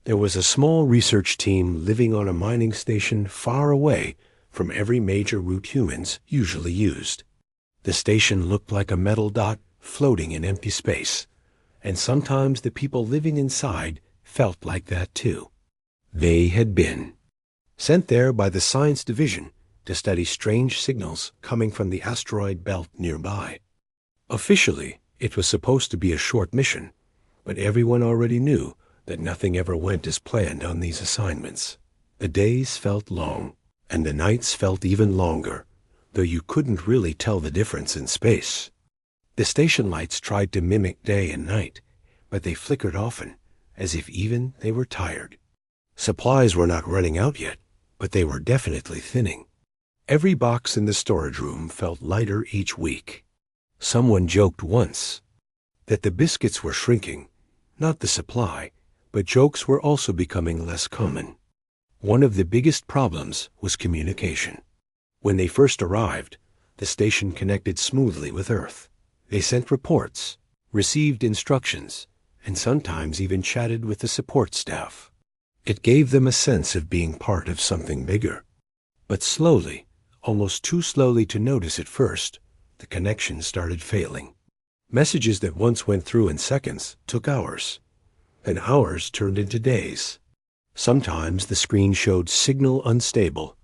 There was a small research team living on a mining station far away from every major route humans usually used. The station looked like a metal dot floating in empty space, and sometimes the people living inside felt like that too. They had been sent there by the science division to study strange signals coming from the asteroid belt nearby. Officially, it was supposed to be a short mission, but everyone already knew that nothing ever went as planned on these assignments. The days felt long, and the nights felt even longer, though you couldn't really tell the difference in space. The station lights tried to mimic day and night, but they flickered often, as if even they were tired. Supplies were not running out yet, but they were definitely thinning. Every box in the storage room felt lighter each week. Someone joked once that the biscuits were shrinking, not the supply, but jokes were also becoming less common. One of the biggest problems was communication. When they first arrived, the station connected smoothly with Earth. They sent reports, received instructions, and sometimes even chatted with the support staff. It gave them a sense of being part of something bigger. But slowly, almost too slowly to notice at first, the connection started failing. Messages that once went through in seconds took hours, and hours turned into days. Sometimes the screen showed signal unstable.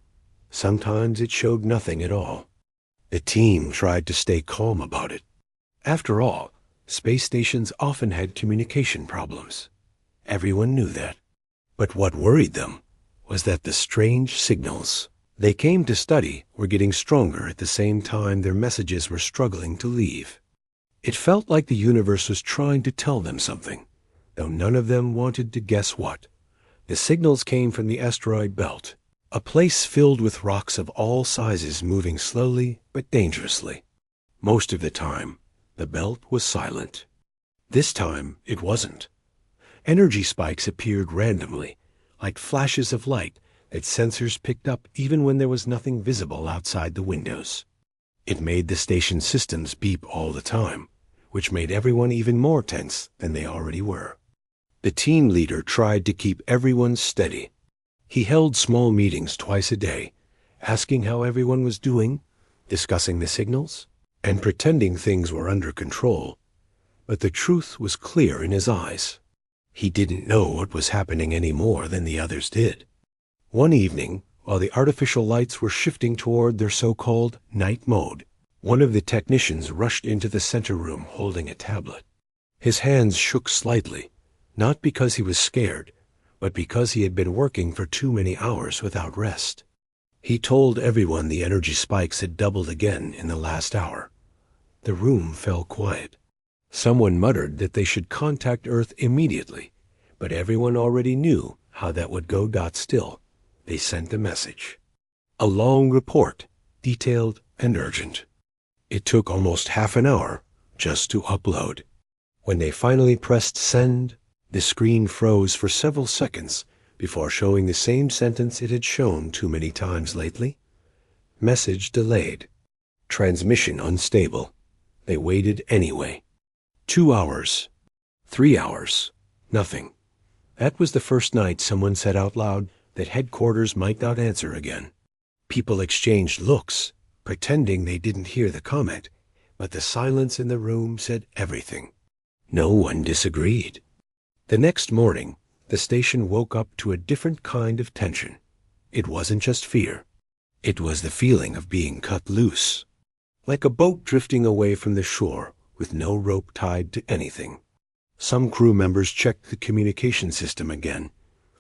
Sometimes it showed nothing at all. The team tried to stay calm about it. After all, space stations often had communication problems. Everyone knew that. But what worried them was that the strange signals they came to study were getting stronger at the same time their messages were struggling to leave. It felt like the universe was trying to tell them something, though none of them wanted to guess what. The signals came from the asteroid belt, a place filled with rocks of all sizes moving slowly but dangerously. Most of the time, the belt was silent. This time, it wasn't. Energy spikes appeared randomly, like flashes of light that sensors picked up even when there was nothing visible outside the windows. It made the station systems beep all the time, which made everyone even more tense than they already were. The team leader tried to keep everyone steady. He held small meetings twice a day, asking how everyone was doing, discussing the signals, and pretending things were under control. But the truth was clear in his eyes. He didn't know what was happening any more than the others did. One evening, while the artificial lights were shifting toward their so-called night mode, one of the technicians rushed into the center room holding a tablet. His hands shook slightly, not because he was scared, but because he had been working for too many hours without rest. He told everyone the energy spikes had doubled again in the last hour. The room fell quiet. Someone muttered that they should contact Earth immediately, but everyone already knew how that would go. Still, they sent a message. A long report, detailed and urgent. It took almost half an hour just to upload. When they finally pressed send, the screen froze for several seconds before showing the same sentence it had shown too many times lately. Message delayed. Transmission unstable. They waited anyway. 2 hours. 3 hours. Nothing. That was the first night someone said out loud that headquarters might not answer again. People exchanged looks, pretending they didn't hear the comment, but the silence in the room said everything. No one disagreed. The next morning, the station woke up to a different kind of tension. It wasn't just fear. It was the feeling of being cut loose, like a boat drifting away from the shore with no rope tied to anything. Some crew members checked the communication system again,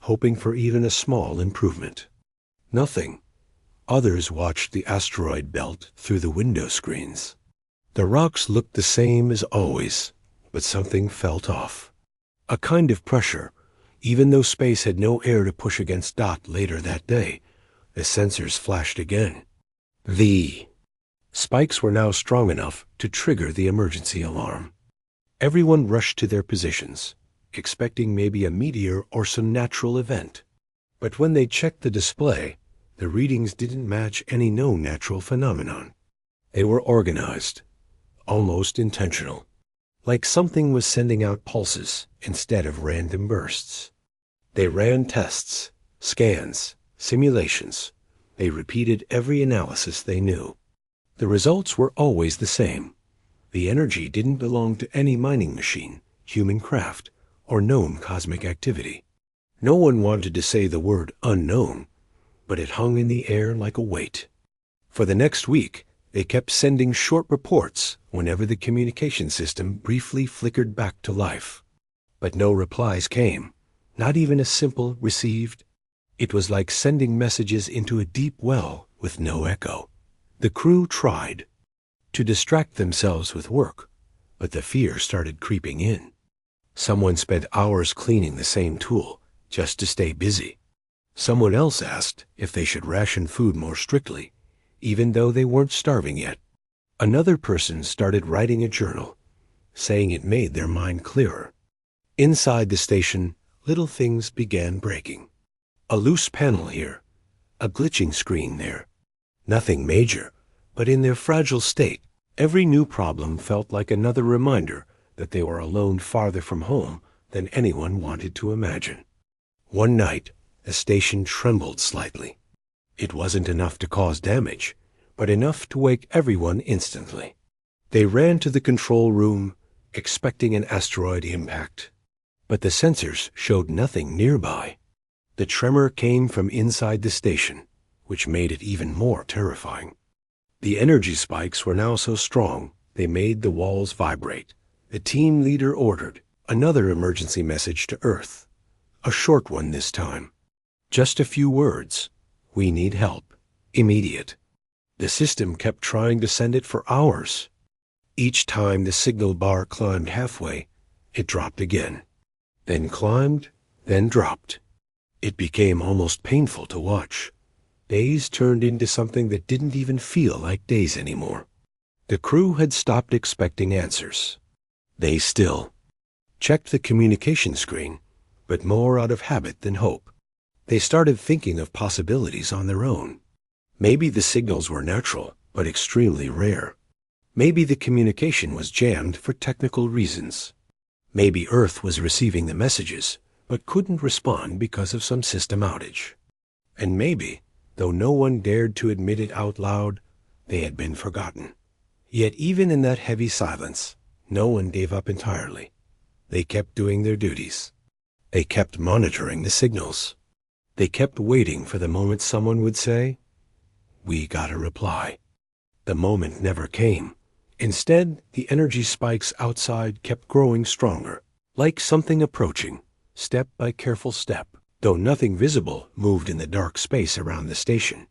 hoping for even a small improvement. Nothing. Others watched the asteroid belt through the window screens. The rocks looked the same as always, but something felt off. A kind of pressure, even though space had no air to push against. Later that day, the sensors flashed again. The spikes were now strong enough to trigger the emergency alarm. Everyone rushed to their positions, expecting maybe a meteor or some natural event. But when they checked the display, the readings didn't match any known natural phenomenon. They were organized, almost intentional, like something was sending out pulses instead of random bursts. They ran tests, scans, simulations. They repeated every analysis they knew. The results were always the same. The energy didn't belong to any mining machine, human craft, or known cosmic activity. No one wanted to say the word unknown, but it hung in the air like a weight. For the next week, they kept sending short reports whenever the communication system briefly flickered back to life. But no replies came, not even a simple received. It was like sending messages into a deep well with no echo. The crew tried to distract themselves with work, but the fear started creeping in. Someone spent hours cleaning the same tool just to stay busy. Someone else asked if they should ration food more strictly, even though they weren't starving yet. Another person started writing a journal, saying it made their mind clearer. Inside the station, little things began breaking. A loose panel here, a glitching screen there. Nothing major, but in their fragile state, every new problem felt like another reminder that they were alone farther from home than anyone wanted to imagine. One night, the station trembled slightly. It wasn't enough to cause damage, but enough to wake everyone instantly. They ran to the control room, expecting an asteroid impact. But the sensors showed nothing nearby. The tremor came from inside the station, which made it even more terrifying. The energy spikes were now so strong they made the walls vibrate. The team leader ordered another emergency message to Earth. A short one this time. Just a few words. We need help. Immediate. The system kept trying to send it for hours. Each time the signal bar climbed halfway, it dropped again. Then climbed, then dropped. It became almost painful to watch. Days turned into something that didn't even feel like days anymore. The crew had stopped expecting answers. They still checked the communication screen, but more out of habit than hope. They started thinking of possibilities on their own. Maybe the signals were natural, but extremely rare. Maybe the communication was jammed for technical reasons. Maybe Earth was receiving the messages, but couldn't respond because of some system outage. And maybe, though no one dared to admit it out loud, they had been forgotten. Yet even in that heavy silence, no one gave up entirely. They kept doing their duties. They kept monitoring the signals. They kept waiting for the moment someone would say, "We got a reply." The moment never came. Instead, the energy spikes outside kept growing stronger, like something approaching, step by careful step, though nothing visible moved in the dark space around the station.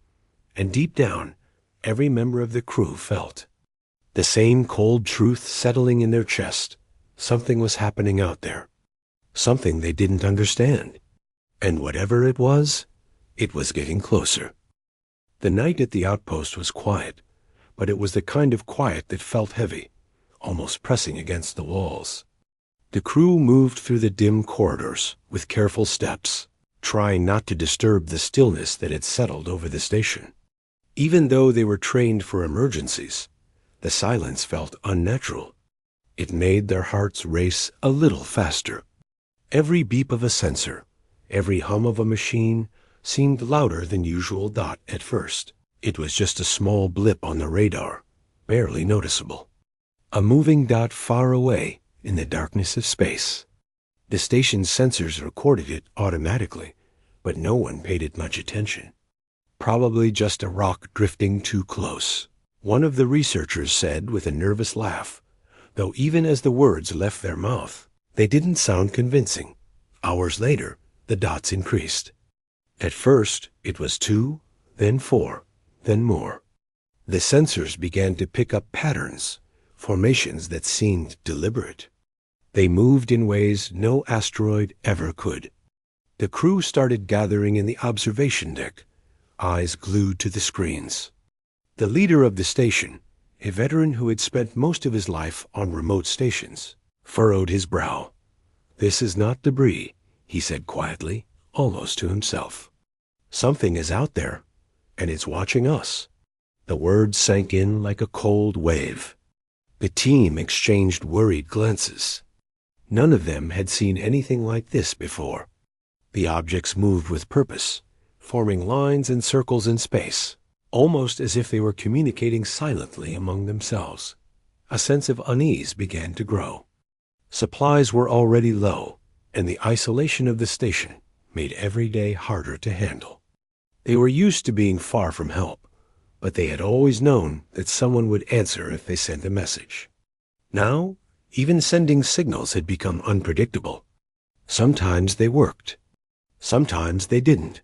And deep down, every member of the crew felt the same cold truth settling in their chest. Something was happening out there. Something they didn't understand. And whatever it was getting closer. The night at the outpost was quiet, but it was the kind of quiet that felt heavy, almost pressing against the walls. The crew moved through the dim corridors with careful steps, trying not to disturb the stillness that had settled over the station. Even though they were trained for emergencies, the silence felt unnatural. It made their hearts race a little faster. Every beep of a sensor, every hum of a machine seemed louder than usual. At first, it was just a small blip on the radar, barely noticeable. A moving dot far away in the darkness of space. The station's sensors recorded it automatically, but no one paid it much attention. Probably just a rock drifting too close. One of the researchers said with a nervous laugh, though even as the words left their mouth, they didn't sound convincing. Hours later, the dots increased. At first, it was 2, then 4, then more. The sensors began to pick up patterns, formations that seemed deliberate. They moved in ways no asteroid ever could. The crew started gathering in the observation deck, eyes glued to the screens. The leader of the station, a veteran who had spent most of his life on remote stations, furrowed his brow. "This is not debris," he said quietly, almost to himself. "Something is out there, and it's watching us." The words sank in like a cold wave. The team exchanged worried glances. None of them had seen anything like this before. The objects moved with purpose, forming lines and circles in space, almost as if they were communicating silently among themselves. A sense of unease began to grow. Supplies were already low, and the isolation of the station made every day harder to handle. They were used to being far from help, but they had always known that someone would answer if they sent a message. Now, even sending signals had become unpredictable. Sometimes they worked. Sometimes they didn't.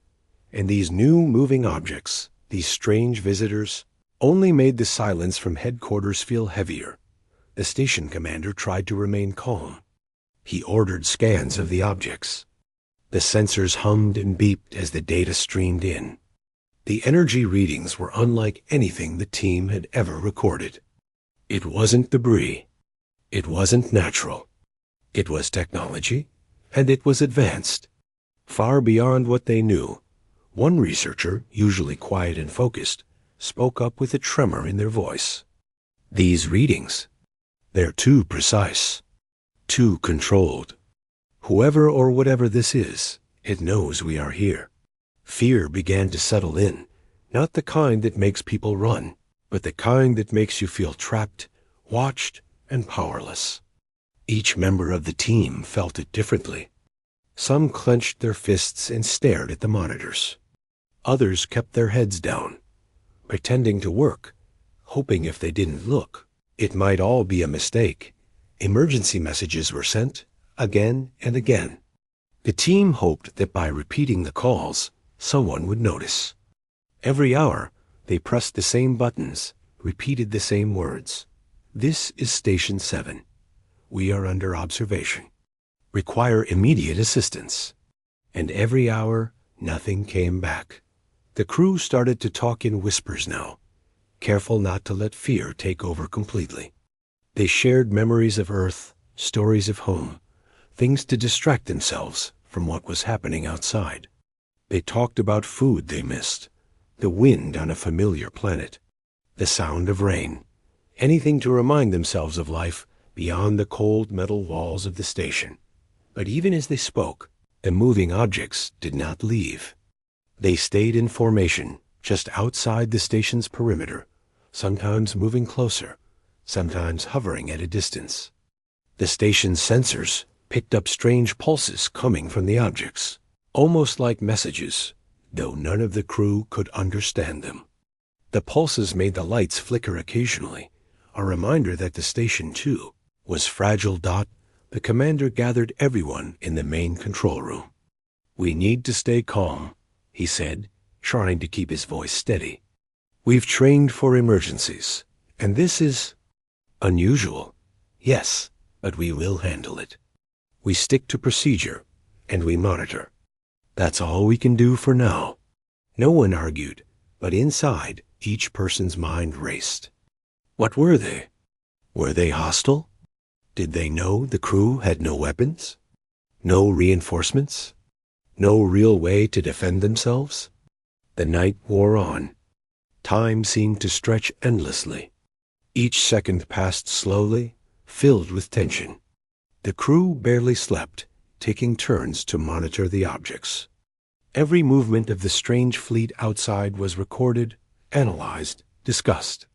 And these new moving objects, these strange visitors, only made the silence from headquarters feel heavier. The station commander tried to remain calm. He ordered scans of the objects. The sensors hummed and beeped as the data streamed in. The energy readings were unlike anything the team had ever recorded. It wasn't debris. It wasn't natural. It was technology, and it was advanced, far beyond what they knew. One researcher, usually quiet and focused, spoke up with a tremor in their voice. These readings, they're too precise, too controlled. Whoever or whatever this is, it knows we are here. Fear began to settle in, not the kind that makes people run, but the kind that makes you feel trapped, watched, and powerless. Each member of the team felt it differently. Some clenched their fists and stared at the monitors. Others kept their heads down, pretending to work, hoping if they didn't look, it might all be a mistake. Emergency messages were sent, again and again. The team hoped that by repeating the calls, someone would notice. Every hour, they pressed the same buttons, repeated the same words. This is Station 7. We are under observation. Require immediate assistance. And every hour, nothing came back. The crew started to talk in whispers now, careful not to let fear take over completely. They shared memories of Earth, stories of home, things to distract themselves from what was happening outside. They talked about food they missed, the wind on a familiar planet, the sound of rain, anything to remind themselves of life beyond the cold metal walls of the station. But even as they spoke, the moving objects did not leave. They stayed in formation just outside the station's perimeter, sometimes moving closer, sometimes hovering at a distance. The station's sensors picked up strange pulses coming from the objects, almost like messages, though none of the crew could understand them. The pulses made the lights flicker occasionally, a reminder that the station, too, was fragile. The commander gathered everyone in the main control room. We need to stay calm, he said, trying to keep his voice steady. We've trained for emergencies, and this is unusual. Yes, but we will handle it. We stick to procedure, and we monitor. That's all we can do for now. No one argued, but inside, each person's mind raced. What were they? Were they hostile? Did they know the crew had no weapons? No reinforcements? No real way to defend themselves? The night wore on. Time seemed to stretch endlessly. Each second passed slowly, filled with tension. The crew barely slept, taking turns to monitor the objects. Every movement of the strange fleet outside was recorded, analyzed, discussed.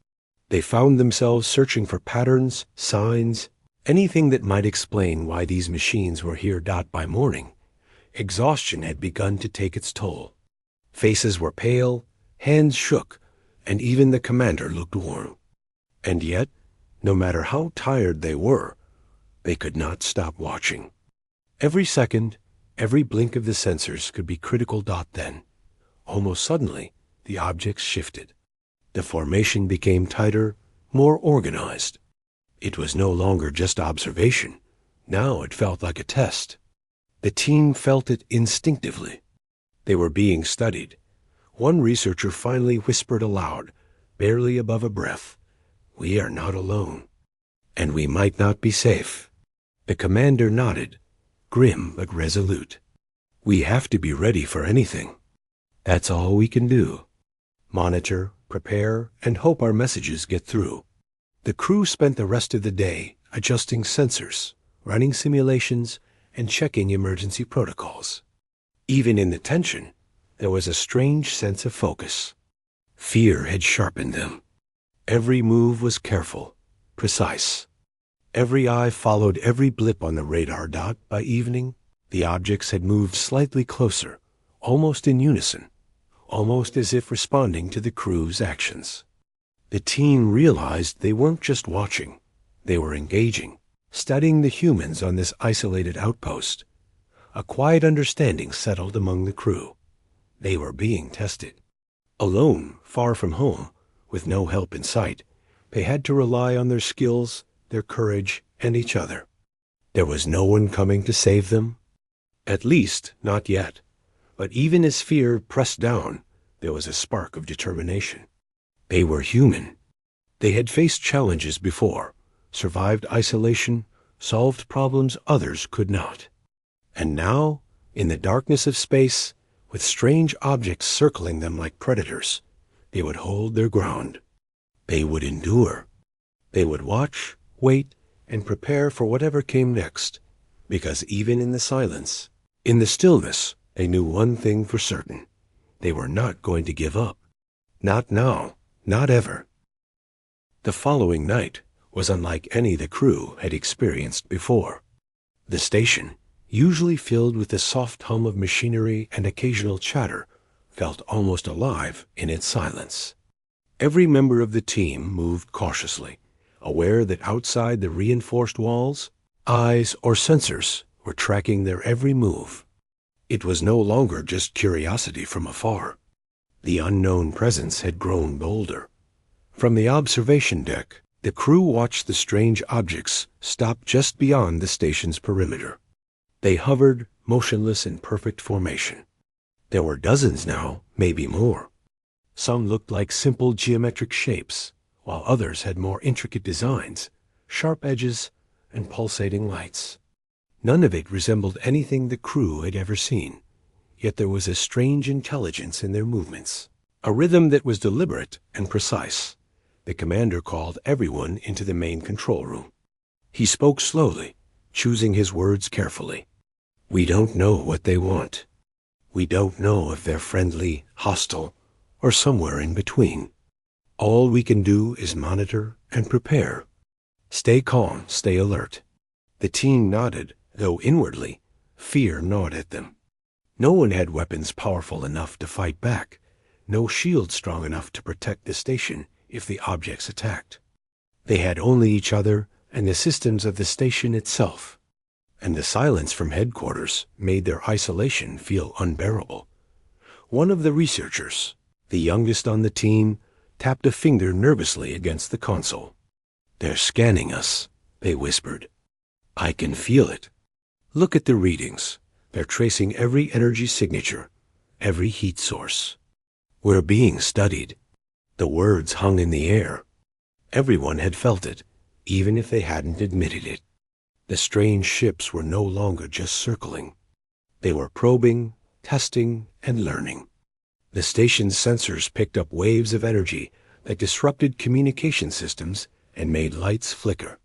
They found themselves searching for patterns, signs, anything that might explain why these machines were here. By morning, exhaustion had begun to take its toll. Faces were pale, hands shook, and even the commander looked worn. And yet, no matter how tired they were, they could not stop watching. Every second, every blink of the sensors could be critical. Then, almost suddenly, the objects shifted. The formation became tighter, more organized. It was no longer just observation. Now it felt like a test. The team felt it instinctively. They were being studied. One researcher finally whispered aloud, barely above a breath, "We are not alone. And we might not be safe." The commander nodded, grim but resolute. "We have to be ready for anything. That's all we can do. Monitor, prepare, and hope our messages get through." The crew spent the rest of the day adjusting sensors, running simulations, and checking emergency protocols. Even in the tension, there was a strange sense of focus. Fear had sharpened them. Every move was careful, precise. Every eye followed every blip on the radar dot. By evening, the objects had moved slightly closer, almost in unison, almost as if responding to the crew's actions. The team realized they weren't just watching, they were engaging, studying the humans on this isolated outpost. A quiet understanding settled among the crew. They were being tested. Alone, far from home, with no help in sight, they had to rely on their skills, their courage, and each other. There was no one coming to save them. At least, not yet. But even as fear pressed down, there was a spark of determination. They were human. They had faced challenges before, survived isolation, solved problems others could not. And now, in the darkness of space, with strange objects circling them like predators, they would hold their ground. They would endure. They would watch, wait, and prepare for whatever came next, because even in the silence, in the stillness, they knew one thing for certain. They were not going to give up. Not now, not ever. The following night was unlike any the crew had experienced before. The station, usually filled with the soft hum of machinery and occasional chatter, felt almost alive in its silence. Every member of the team moved cautiously, aware that outside the reinforced walls, eyes or sensors were tracking their every move. It was no longer just curiosity from afar. The unknown presence had grown bolder. From the observation deck, the crew watched the strange objects stop just beyond the station's perimeter. They hovered, motionless in perfect formation. There were dozens now, maybe more. Some looked like simple geometric shapes, while others had more intricate designs, sharp edges, and pulsating lights. None of it resembled anything the crew had ever seen, yet there was a strange intelligence in their movements, a rhythm that was deliberate and precise. The commander called everyone into the main control room. He spoke slowly, choosing his words carefully. "We don't know what they want. We don't know if they're friendly, hostile, or somewhere in between. All we can do is monitor and prepare. Stay calm, stay alert." The team nodded, though inwardly, fear gnawed at them. No one had weapons powerful enough to fight back, no shield strong enough to protect the station if the objects attacked. They had only each other and the systems of the station itself. And the silence from headquarters made their isolation feel unbearable. One of the researchers, the youngest on the team, tapped a finger nervously against the console. "They're scanning us," they whispered. "I can feel it. Look at the readings. They're tracing every energy signature, every heat source. We're being studied." The words hung in the air. Everyone had felt it, even if they hadn't admitted it. The strange ships were no longer just circling. They were probing, testing, and learning. The station's sensors picked up waves of energy that disrupted communication systems and made lights flicker.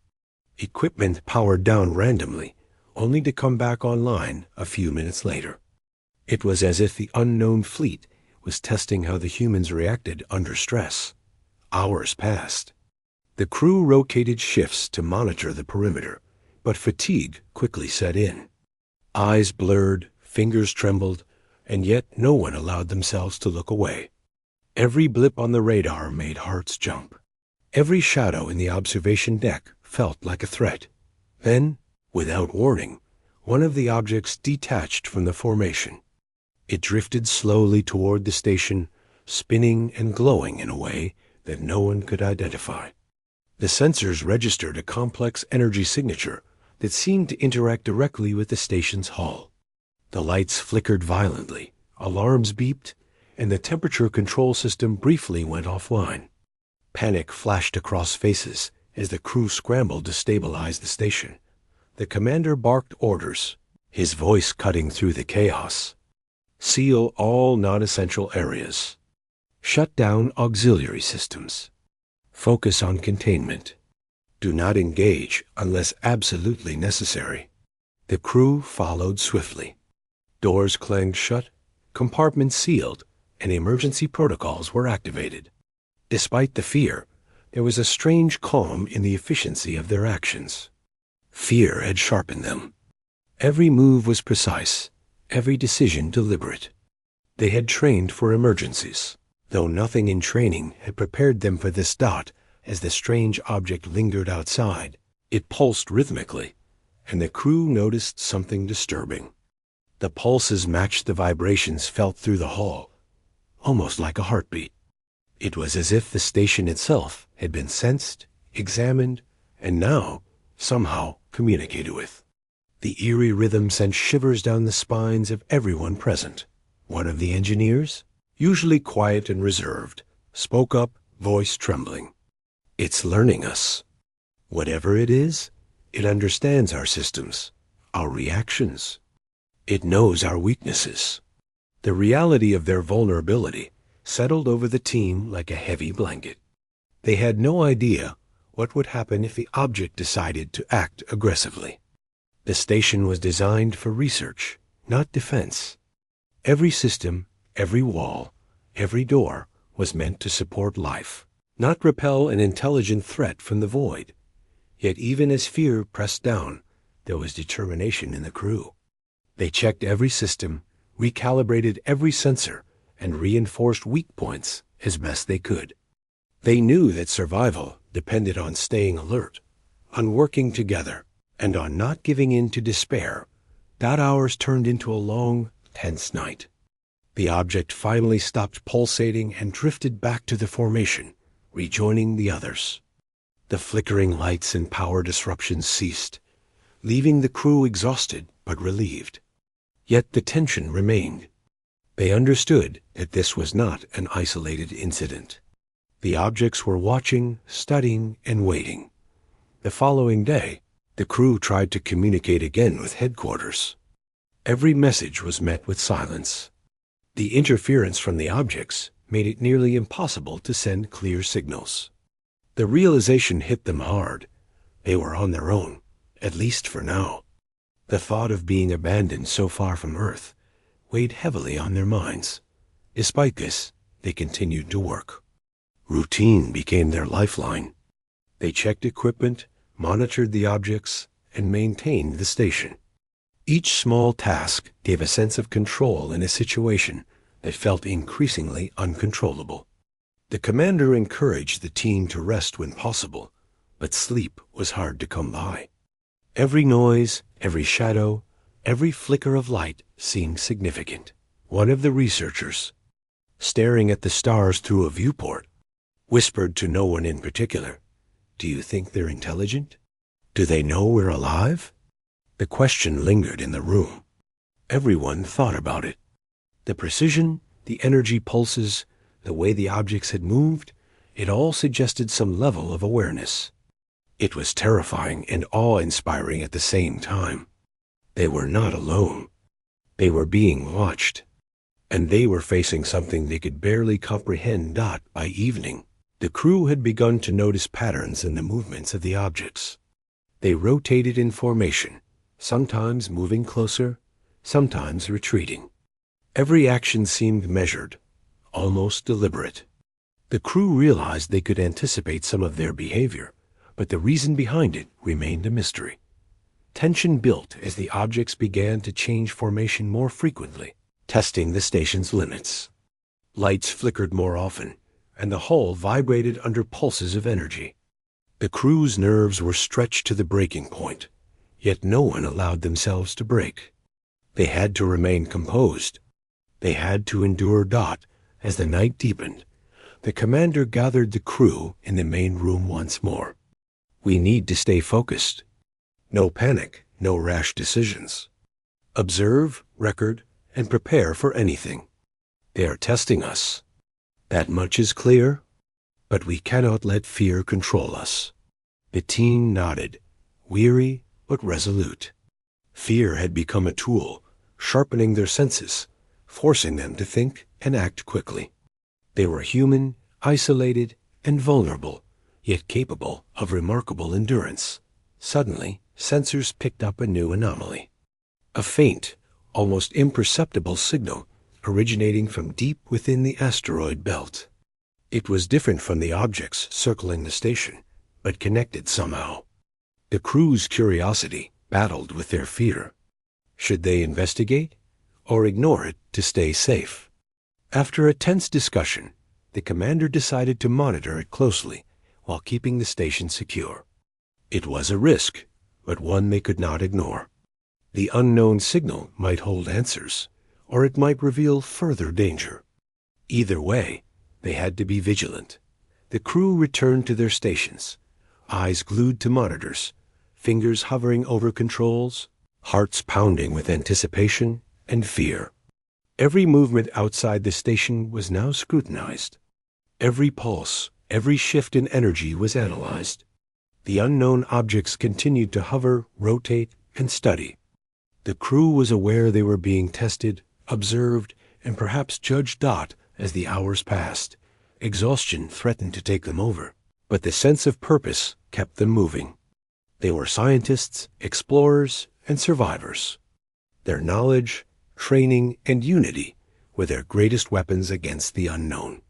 Equipment powered down randomly, only to come back online a few minutes later. It was as if the unknown fleet was testing how the humans reacted under stress. Hours passed. The crew rotated shifts to monitor the perimeter, but fatigue quickly set in. Eyes blurred, fingers trembled, and yet no one allowed themselves to look away. Every blip on the radar made hearts jump. Every shadow in the observation deck felt like a threat. Then, without warning, one of the objects detached from the formation. It drifted slowly toward the station, spinning and glowing in a way that no one could identify. The sensors registered a complex energy signature that seemed to interact directly with the station's hull. The lights flickered violently, alarms beeped, and the temperature control system briefly went offline. Panic flashed across faces as the crew scrambled to stabilize the station. The commander barked orders, his voice cutting through the chaos. "Seal all non-essential areas. Shut down auxiliary systems. Focus on containment. Do not engage unless absolutely necessary." The crew followed swiftly. Doors clanged shut, compartments sealed, and emergency protocols were activated. Despite the fear, there was a strange calm in the efficiency of their actions. Fear had sharpened them. Every move was precise, every decision deliberate. They had trained for emergencies, though nothing in training had prepared them for this dot. As the strange object lingered outside, it pulsed rhythmically, and the crew noticed something disturbing. The pulses matched the vibrations felt through the hull, almost like a heartbeat. It was as if the station itself had been sensed, examined, and now, somehow, communicated with. The eerie rhythm sent shivers down the spines of everyone present. One of the engineers, usually quiet and reserved, spoke up, voice trembling. "It's learning us. Whatever it is, it understands our systems, our reactions. It knows our weaknesses." The reality of their vulnerability settled over the team like a heavy blanket. They had no idea what would happen if the object decided to act aggressively. The station was designed for research, not defense. Every system, every wall, every door was meant to support life, not repel an intelligent threat from the void. Yet even as fear pressed down, there was determination in the crew. They checked every system, recalibrated every sensor, and reinforced weak points as best they could. They knew that survival depended on staying alert, on working together, and on not giving in to despair. That hours turned into a long, tense night. The object finally stopped pulsating and drifted back to the formation, rejoining the others. The flickering lights and power disruptions ceased, leaving the crew exhausted but relieved. Yet the tension remained. They understood that this was not an isolated incident. The objects were watching, studying, and waiting. The following day, the crew tried to communicate again with headquarters. Every message was met with silence. The interference from the objects made it nearly impossible to send clear signals. The realization hit them hard. They were on their own, at least for now. The thought of being abandoned so far from Earth weighed heavily on their minds. Despite this, they continued to work. Routine became their lifeline. They checked equipment, monitored the objects, and maintained the station. Each small task gave a sense of control in a situation that felt increasingly uncontrollable. The commander encouraged the team to rest when possible, but sleep was hard to come by. Every noise, every shadow, every flicker of light seemed significant. One of the researchers, staring at the stars through a viewport, whispered to no one in particular, "Do you think they're intelligent? Do they know we're alive?" The question lingered in the room. Everyone thought about it. The precision, the energy pulses, the way the objects had moved, it all suggested some level of awareness. It was terrifying and awe-inspiring at the same time. They were not alone. They were being watched, and they were facing something they could barely comprehend. By evening, the crew had begun to notice patterns in the movements of the objects. They rotated in formation, sometimes moving closer, sometimes retreating. Every action seemed measured, almost deliberate. The crew realized they could anticipate some of their behavior, but the reason behind it remained a mystery. Tension built as the objects began to change formation more frequently, testing the station's limits. Lights flickered more often, and the hull vibrated under pulses of energy. The crew's nerves were stretched to the breaking point, yet no one allowed themselves to break. They had to remain composed. They had to endure. As the night deepened, the commander gathered the crew in the main room once more. "We need to stay focused. No panic, no rash decisions. Observe, record, and prepare for anything. They are testing us. That much is clear, but we cannot let fear control us." The team nodded, weary but resolute. Fear had become a tool, sharpening their senses, forcing them to think and act quickly. They were human, isolated, and vulnerable, yet capable of remarkable endurance. Suddenly, sensors picked up a new anomaly. A faint, almost imperceptible signal originating from deep within the asteroid belt. It was different from the objects circling the station, but connected somehow. The crew's curiosity battled with their fear. Should they investigate or ignore it to stay safe? After a tense discussion, the commander decided to monitor it closely while keeping the station secure. It was a risk, but one they could not ignore. The unknown signal might hold answers, or it might reveal further danger. Either way, they had to be vigilant. The crew returned to their stations, eyes glued to monitors, fingers hovering over controls, hearts pounding with anticipation and fear. Every movement outside the station was now scrutinized. Every pulse, every shift in energy was analyzed. The unknown objects continued to hover, rotate, and study. The crew was aware they were being tested, observed, and perhaps judged as the hours passed. Exhaustion threatened to take them over, but the sense of purpose kept them moving. They were scientists, explorers, and survivors. Their knowledge, training, and unity were their greatest weapons against the unknown.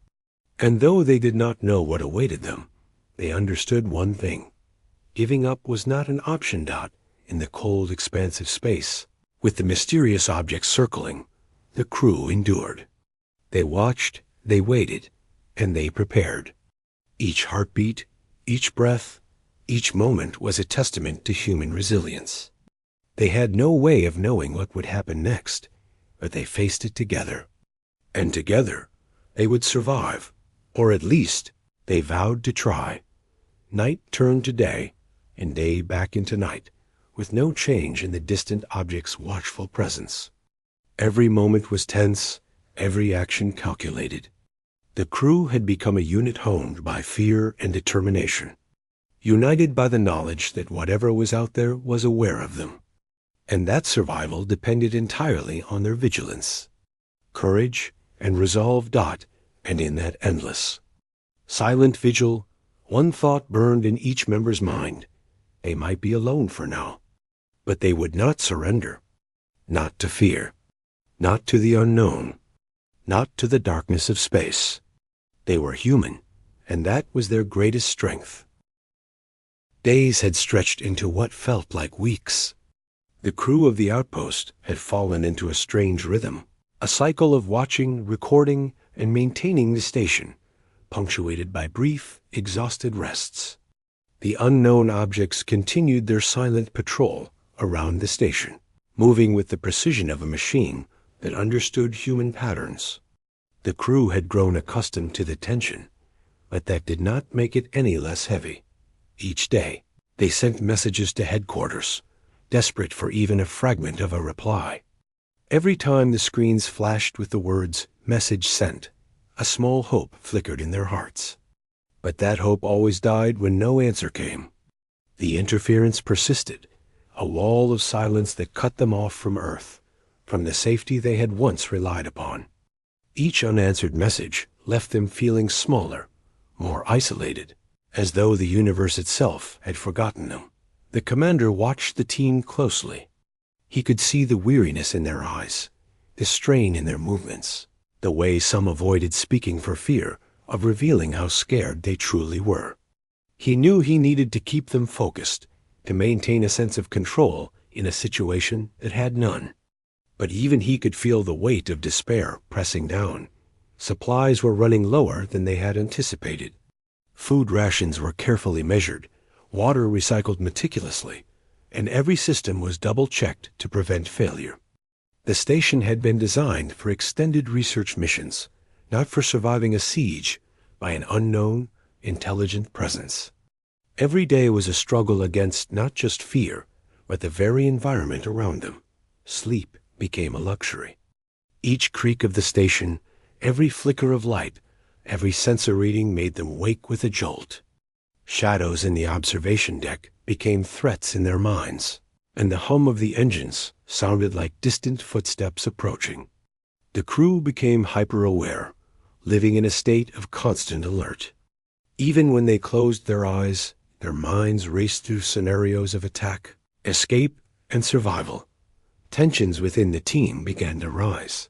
And though they did not know what awaited them, they understood one thing. Giving up was not an option. In the cold expanse of space, with the mysterious objects circling, the crew endured. They watched, they waited, and they prepared. Each heartbeat, each breath, each moment was a testament to human resilience. They had no way of knowing what would happen next, but they faced it together. And together, they would survive, or at least, they vowed to try. Night turned to day, and day back into night, with no change in the distant object's watchful presence. Every moment was tense, every action calculated. The crew had become a unit honed by fear and determination, united by the knowledge that whatever was out there was aware of them. And that survival depended entirely on their vigilance, courage, and resolve. And in that endless, silent vigil, one thought burned in each member's mind. They might be alone for now, but they would not surrender. Not to fear, not to the unknown, not to the darkness of space. They were human, and that was their greatest strength. Days had stretched into what felt like weeks. The crew of the outpost had fallen into a strange rhythm, a cycle of watching, recording, and maintaining the station, punctuated by brief, exhausted rests. The unknown objects continued their silent patrol around the station, moving with the precision of a machine that understood human patterns. The crew had grown accustomed to the tension, but that did not make it any less heavy. Each day, they sent messages to headquarters, desperate for even a fragment of a reply. Every time the screens flashed with the words, "Message sent," a small hope flickered in their hearts. But that hope always died when no answer came. The interference persisted, a wall of silence that cut them off from Earth, from the safety they had once relied upon. Each unanswered message left them feeling smaller, more isolated, as though the universe itself had forgotten them. The commander watched the team closely. He could see the weariness in their eyes, the strain in their movements, the way some avoided speaking for fear of revealing how scared they truly were. He knew he needed to keep them focused, to maintain a sense of control in a situation that had none. But even he could feel the weight of despair pressing down. Supplies were running lower than they had anticipated. Food rations were carefully measured, water recycled meticulously, and every system was double-checked to prevent failure. The station had been designed for extended research missions, not for surviving a siege by an unknown, intelligent presence. Every day was a struggle against not just fear, but the very environment around them. Sleep became a luxury. Each creak of the station, every flicker of light, every sensor reading made them wake with a jolt. Shadows in the observation deck became threats in their minds, and the hum of the engines sounded like distant footsteps approaching. The crew became hyper-aware, living in a state of constant alert. Even when they closed their eyes, their minds raced through scenarios of attack, escape, and survival, Tensions within the team began to rise.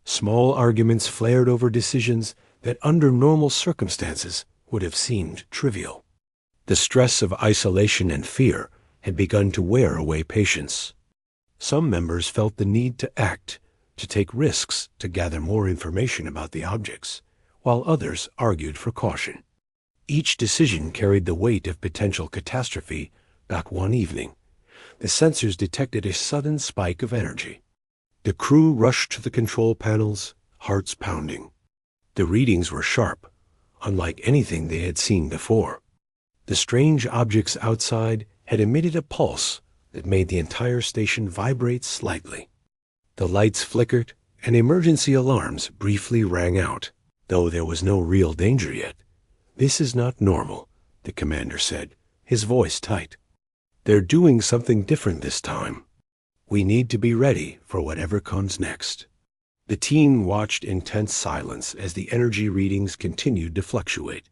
Small arguments flared over decisions that under normal circumstances would have seemed trivial. The stress of isolation and fear had begun to wear away patience. Some members felt the need to act, to take risks, to gather more information about the objects, while others argued for caution. Each decision carried the weight of potential catastrophe. Back one evening, the sensors detected a sudden spike of energy. The crew rushed to the control panels, hearts pounding. The readings were sharp, unlike anything they had seen before. The strange objects outside had emitted a pulse that made the entire station vibrate slightly. The lights flickered, and emergency alarms briefly rang out, though there was no real danger yet. "This is not normal," the commander said, his voice tight. "They're doing something different this time. We need to be ready for whatever comes next." The team watched in tense silence as the energy readings continued to fluctuate.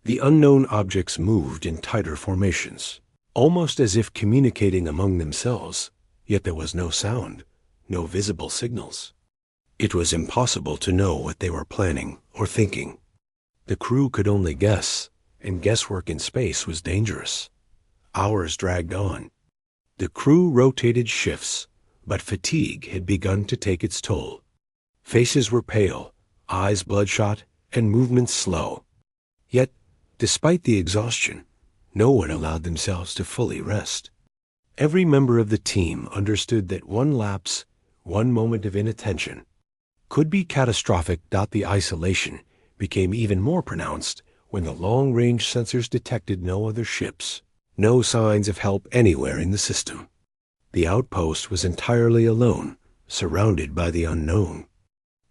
The unknown objects moved in tighter formations, almost as if communicating among themselves, yet there was no sound, no visible signals. It was impossible to know what they were planning or thinking. The crew could only guess, and guesswork in space was dangerous. Hours dragged on. The crew rotated shifts, but fatigue had begun to take its toll. Faces were pale, eyes bloodshot, and movements slow. Yet, despite the exhaustion, no one allowed themselves to fully rest. Every member of the team understood that one lapse, one moment of inattention, could be catastrophic. The isolation became even more pronounced when the long-range sensors detected no other ships, no signs of help anywhere in the system. The outpost was entirely alone, surrounded by the unknown.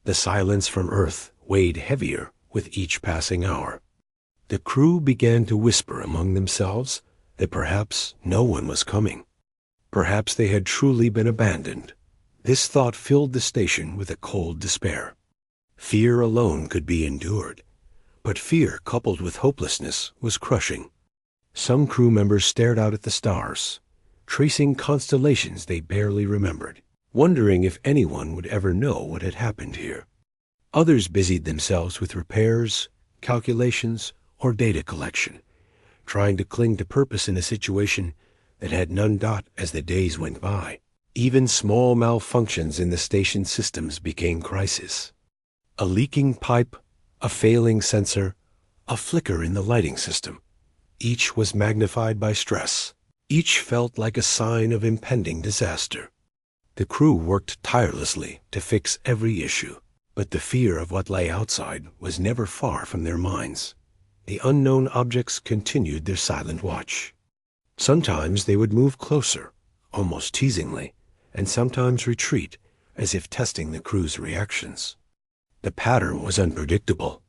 The silence from Earth weighed heavier with each passing hour. The crew began to whisper among themselves that perhaps no one was coming. Perhaps they had truly been abandoned. This thought filled the station with a cold despair. Fear alone could be endured, but fear coupled with hopelessness was crushing. Some crew members stared out at the stars, tracing constellations they barely remembered, wondering if anyone would ever know what had happened here. Others busied themselves with repairs, calculations, or data collection, trying to cling to purpose in a situation that had none. As the days went by, even small malfunctions in the station systems became crises. A leaking pipe, a failing sensor, a flicker in the lighting system. Each was magnified by stress. Each felt like a sign of impending disaster. The crew worked tirelessly to fix every issue, but the fear of what lay outside was never far from their minds. The unknown objects continued their silent watch. Sometimes they would move closer, almost teasingly, and sometimes retreat, as if testing the crew's reactions. The pattern was unpredictable.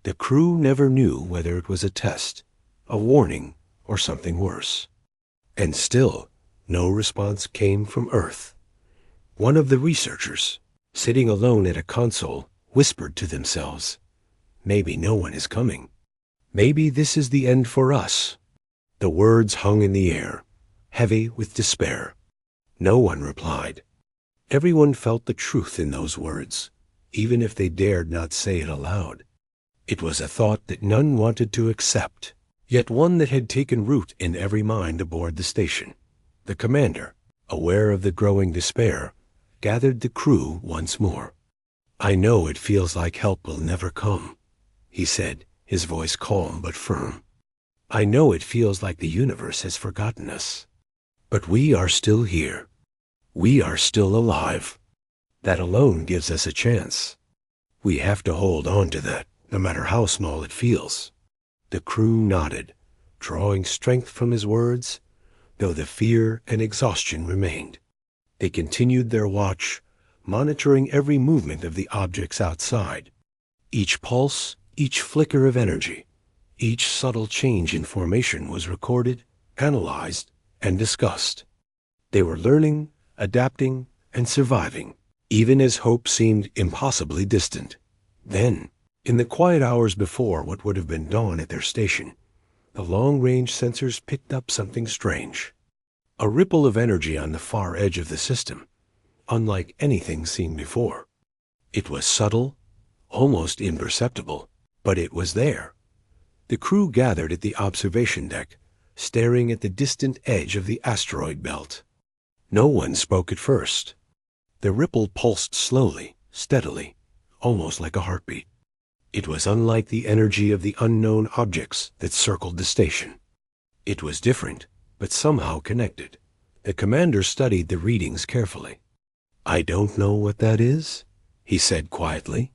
The crew never knew whether it was a test, a warning, or something worse. And still, no response came from Earth. One of the researchers, sitting alone at a console, whispered to themselves, "Maybe no one is coming. Maybe this is the end for us." The words hung in the air, heavy with despair. No one replied. Everyone felt the truth in those words, even if they dared not say it aloud. It was a thought that none wanted to accept, yet one that had taken root in every mind aboard the station. The commander, aware of the growing despair, gathered the crew once more. "I know it feels like help will never come," he said, his voice calm but firm. "I know it feels like the universe has forgotten us. But we are still here. We are still alive. That alone gives us a chance. We have to hold on to that, no matter how small it feels." The crew nodded, drawing strength from his words, though the fear and exhaustion remained. They continued their watch, monitoring every movement of the objects outside. Each pulse, each flicker of energy, each subtle change in formation was recorded, analyzed, and discussed. They were learning, adapting, and surviving, even as hope seemed impossibly distant. Then, in the quiet hours before what would have been dawn at their station, the long-range sensors picked up something strange. A ripple of energy on the far edge of the system, unlike anything seen before. It was subtle, almost imperceptible, but it was there. The crew gathered at the observation deck, staring at the distant edge of the asteroid belt. No one spoke at first. The ripple pulsed slowly, steadily, almost like a heartbeat. It was unlike the energy of the unknown objects that circled the station. It was different, but somehow connected. The commander studied the readings carefully. "I don't know what that is," he said quietly,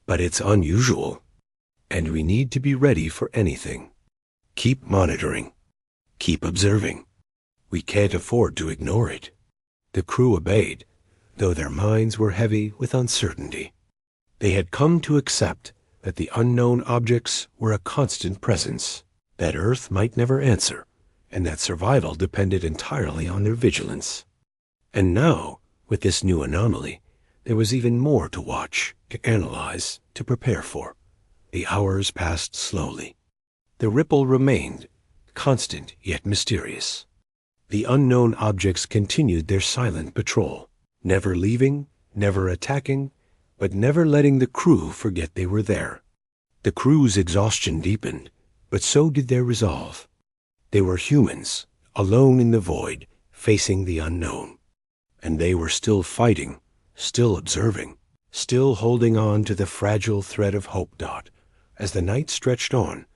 "but it's unusual, and we need to be ready for anything. Keep monitoring. Keep observing. We can't afford to ignore it." The crew obeyed, though their minds were heavy with uncertainty. They had come to accept that the unknown objects were a constant presence, that Earth might never answer, and that survival depended entirely on their vigilance. And now, with this new anomaly, there was even more to watch, to analyze, to prepare for. The hours passed slowly. The ripple remained, constant yet mysterious. The unknown objects continued their silent patrol, never leaving, never attacking, but never letting the crew forget they were there. The crew's exhaustion deepened, but so did their resolve. They were humans, alone in the void, facing the unknown. And they were still fighting, still observing, still holding on to the fragile thread of hope. As the night stretched on,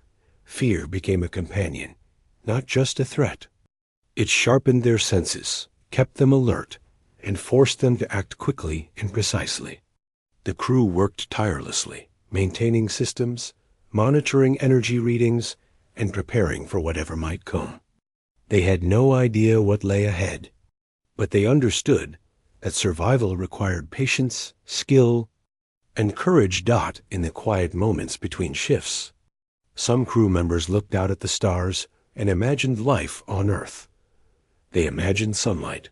fear became a companion, not just a threat. It sharpened their senses, kept them alert, and forced them to act quickly and precisely. The crew worked tirelessly, maintaining systems, monitoring energy readings, and preparing for whatever might come. They had no idea what lay ahead, but they understood that survival required patience, skill, and courage. In the quiet moments between shifts, some crew members looked out at the stars and imagined life on Earth. They imagined sunlight,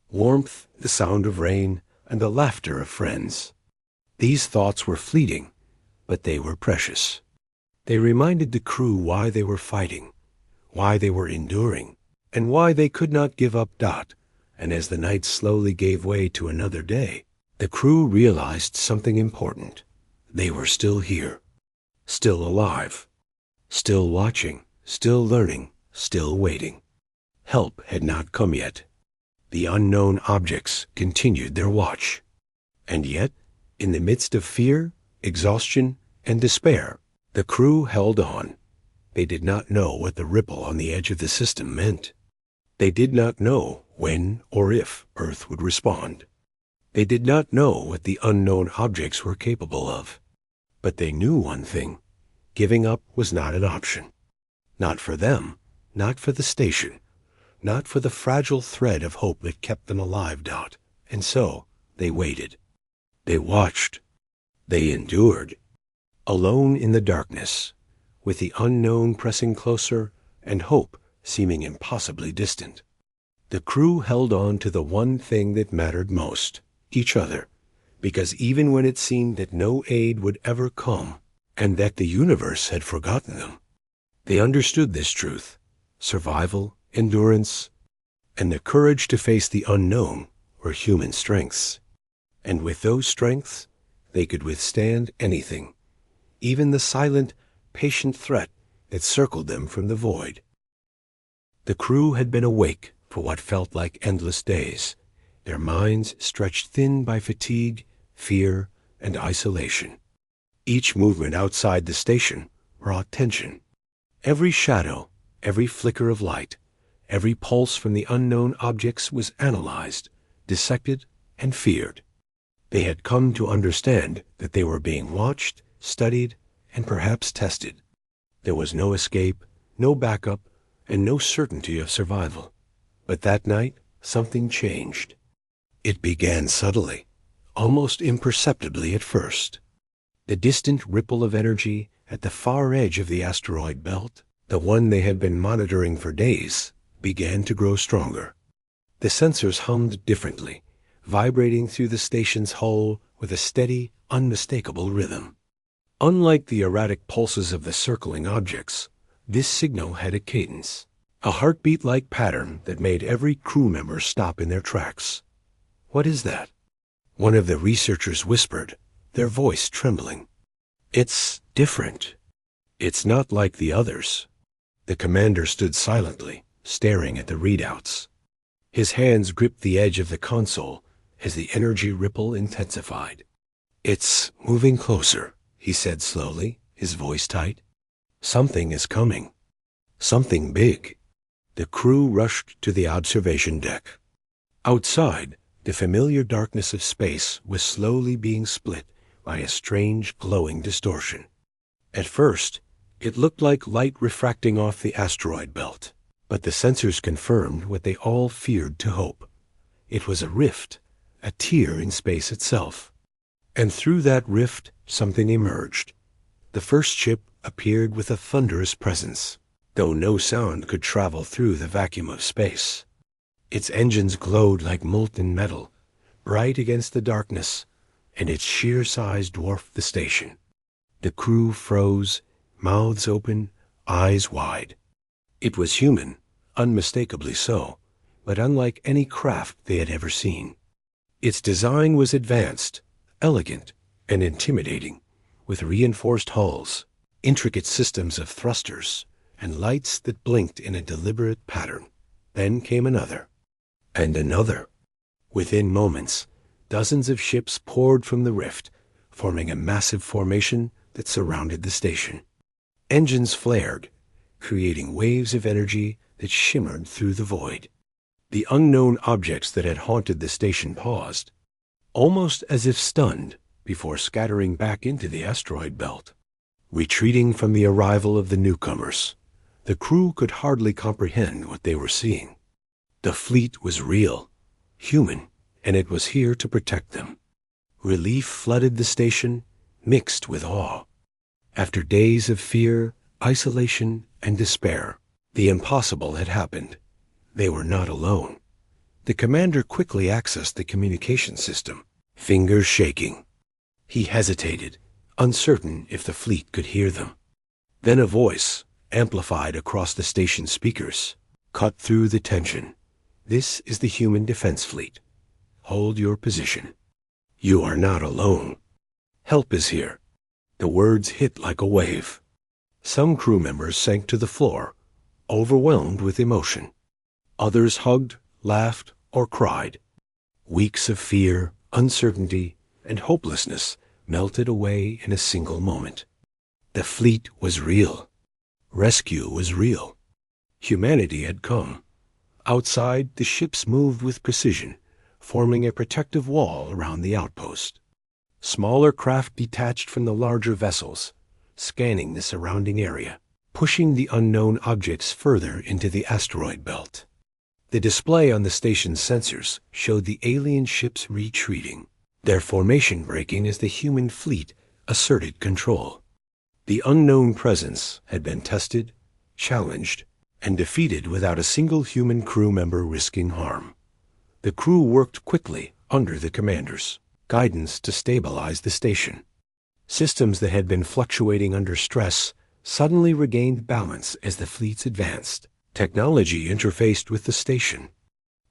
warmth, the sound of rain, and the laughter of friends. These thoughts were fleeting, but they were precious. They reminded the crew why they were fighting, why they were enduring, and why they could not give up. And as the night slowly gave way to another day, the crew realized something important. They were still here, still alive, still watching, still learning, still waiting. Help had not come yet. The unknown objects continued their watch. And yet, in the midst of fear, exhaustion, and despair, the crew held on. They did not know what the ripple on the edge of the system meant. They did not know when or if Earth would respond. They did not know what the unknown objects were capable of. But they knew one thing: giving up was not an option. Not for them, not for the station, not for the fragile thread of hope that kept them alive. And so they waited. They watched. They endured. Alone in the darkness, with the unknown pressing closer and hope seeming impossibly distant, the crew held on to the one thing that mattered most: each other, because even when it seemed that no aid would ever come and that the universe had forgotten them, they understood this truth: survival, endurance, and the courage to face the unknown were human strengths. And with those strengths, they could withstand anything, even the silent, patient threat that circled them from the void. The crew had been awake for what felt like endless days, their minds stretched thin by fatigue, fear, and isolation. Each movement outside the station brought tension. Every shadow, every flicker of light, every pulse from the unknown objects was analyzed, dissected, and feared. They had come to understand that they were being watched, studied, and perhaps tested. There was no escape, no backup, and no certainty of survival. But that night, something changed. It began subtly, almost imperceptibly at first. The distant ripple of energy at the far edge of the asteroid belt, the one they had been monitoring for days, began to grow stronger. The sensors hummed differently, vibrating through the station's hull with a steady, unmistakable rhythm. Unlike the erratic pulses of the circling objects, this signal had a cadence, a heartbeat-like pattern that made every crew member stop in their tracks. "What is that?" One of the researchers whispered, their voice trembling. "It's different. It's not like the others." The commander stood silently, staring at the readouts. His hands gripped the edge of the console as the energy ripple intensified. "It's moving closer," he said slowly, his voice tight. "Something is coming. Something big." The crew rushed to the observation deck. Outside, the familiar darkness of space was slowly being split by a strange glowing distortion. At first, it looked like light refracting off the asteroid belt, but the sensors confirmed what they all feared to hope. It was a rift, a tear in space itself. And through that rift, something emerged. The first ship appeared with a thunderous presence, though no sound could travel through the vacuum of space. Its engines glowed like molten metal, bright against the darkness, and its sheer size dwarfed the station. The crew froze, mouths open, eyes wide. It was human, unmistakably so, but unlike any craft they had ever seen. Its design was advanced, elegant, and intimidating, with reinforced hulls, intricate systems of thrusters, and lights that blinked in a deliberate pattern. Then came another, and another. Within moments, dozens of ships poured from the rift, forming a massive formation that surrounded the station. Engines flared, creating waves of energy that shimmered through the void. The unknown objects that had haunted the station paused, almost as if stunned, before scattering back into the asteroid belt. Retreating from the arrival of the newcomers, the crew could hardly comprehend what they were seeing. The fleet was real, human, and it was here to protect them. Relief flooded the station, mixed with awe. After days of fear, isolation, and despair, the impossible had happened. They were not alone. The commander quickly accessed the communication system, fingers shaking. He hesitated, uncertain if the fleet could hear them. Then a voice, amplified across the station speakers, cut through the tension. "This is the Human Defense Fleet. Hold your position. You are not alone. Help is here." The words hit like a wave. Some crew members sank to the floor, overwhelmed with emotion. Others hugged, laughed, or cried. Weeks of fear, uncertainty, and hopelessness melted away in a single moment. The fleet was real. Rescue was real. Humanity had come. Outside, the ships moved with precision, forming a protective wall around the outpost. Smaller craft detached from the larger vessels, scanning the surrounding area, pushing the unknown objects further into the asteroid belt. The display on the station's sensors showed the alien ships retreating, their formation breaking as the human fleet asserted control. The unknown presence had been tested, challenged, and defeated without a single human crew member risking harm. The crew worked quickly under the commanders, guidance to stabilize the station. Systems that had been fluctuating under stress suddenly regained balance as the fleets advanced. Technology interfaced with the station.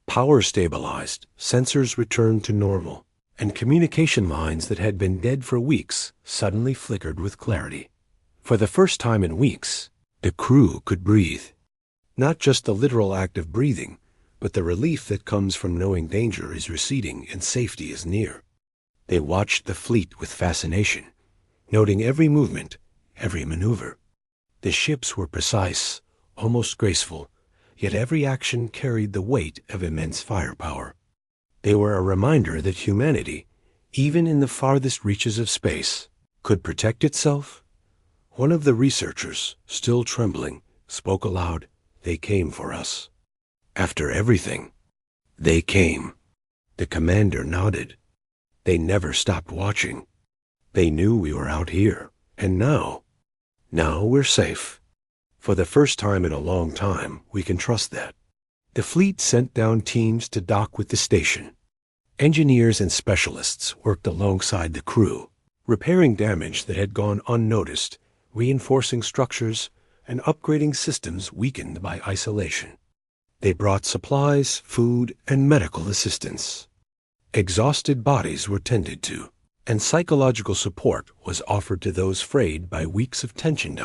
Power stabilized, sensors returned to normal, and communication lines that had been dead for weeks suddenly flickered with clarity. For the first time in weeks, the crew could breathe. Not just the literal act of breathing, but the relief that comes from knowing danger is receding and safety is near. They watched the fleet with fascination, noting every movement, every maneuver. The ships were precise, almost graceful, yet every action carried the weight of immense firepower. They were a reminder that humanity, even in the farthest reaches of space, could protect itself. One of the researchers, still trembling, spoke aloud, "They came for us. After everything, they came." The commander nodded. They never stopped watching. They knew we were out here, and now we're safe. For the first time in a long time, we can trust that. The fleet sent down teams to dock with the station. Engineers and specialists worked alongside the crew, repairing damage that had gone unnoticed, reinforcing structures, and upgrading systems weakened by isolation. They brought supplies, food, and medical assistance. Exhausted bodies were tended to, and psychological support was offered to those frayed by weeks of tension.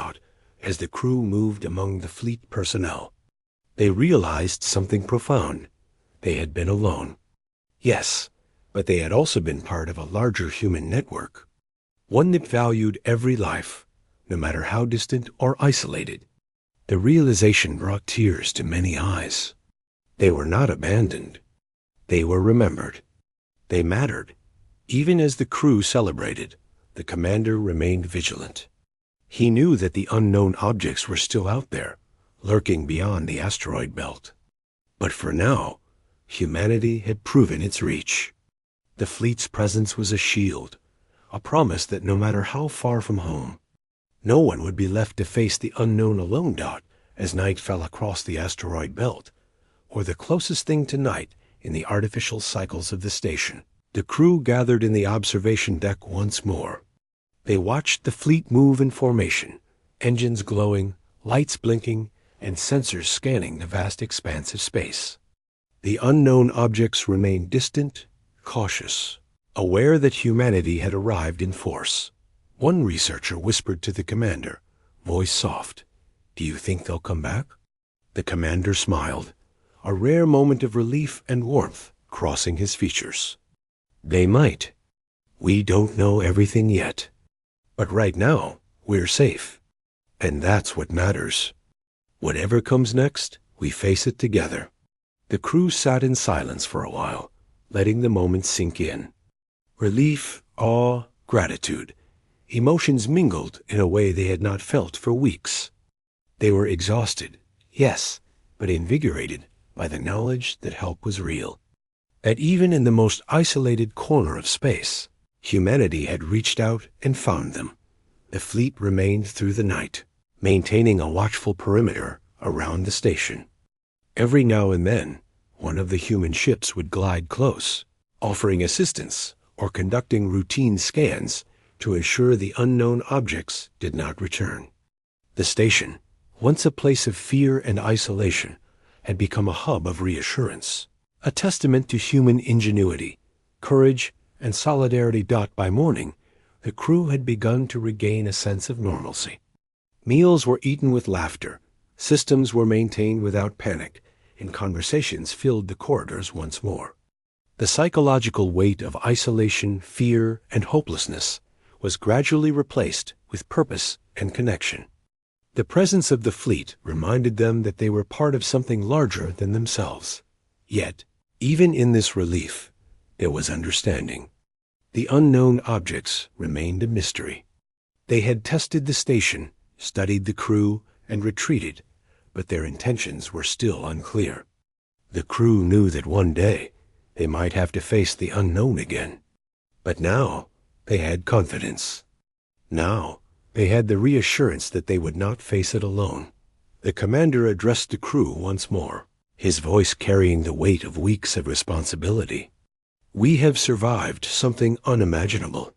As the crew moved among the fleet personnel, they realized something profound. They had been alone. Yes, but they had also been part of a larger human network, one that valued every life, no matter how distant or isolated. The realization brought tears to many eyes. They were not abandoned. They were remembered. They mattered. Even as the crew celebrated, the commander remained vigilant. He knew that the unknown objects were still out there, lurking beyond the asteroid belt. But for now, humanity had proven its reach. The fleet's presence was a shield, a promise that no matter how far from home, no one would be left to face the unknown alone. As night fell across the asteroid belt, or the closest thing to night in the artificial cycles of the station, the crew gathered in the observation deck once more. They watched the fleet move in formation, engines glowing, lights blinking, and sensors scanning the vast expanse of space. The unknown objects remained distant, cautious, aware that humanity had arrived in force. One researcher whispered to the commander, voice soft, "Do you think they'll come back?" The commander smiled, a rare moment of relief and warmth crossing his features. "They might. We don't know everything yet. But right now, we're safe. And that's what matters. Whatever comes next, we face it together." The crew sat in silence for a while, letting the moment sink in. Relief, awe, gratitude. Emotions mingled in a way they had not felt for weeks. They were exhausted, yes, but invigorated by the knowledge that help was real. That even in the most isolated corner of space, humanity had reached out and found them. The fleet remained through the night, maintaining a watchful perimeter around the station. Every now and then, one of the human ships would glide close, offering assistance or conducting routine scans to ensure the unknown objects did not return. The station, once a place of fear and isolation, had become a hub of reassurance, a testament to human ingenuity, courage, and solidarity. By morning, the crew had begun to regain a sense of normalcy. Meals were eaten with laughter, systems were maintained without panic, and conversations filled the corridors once more. The psychological weight of isolation, fear, and hopelessness was gradually replaced with purpose and connection. The presence of the fleet reminded them that they were part of something larger than themselves. Yet, even in this relief, there was understanding. The unknown objects remained a mystery. They had tested the station, studied the crew, and retreated, but their intentions were still unclear. The crew knew that one day they might have to face the unknown again. But now they had confidence. Now they had the reassurance that they would not face it alone. The commander addressed the crew once more, his voice carrying the weight of weeks of responsibility. "We have survived something unimaginable.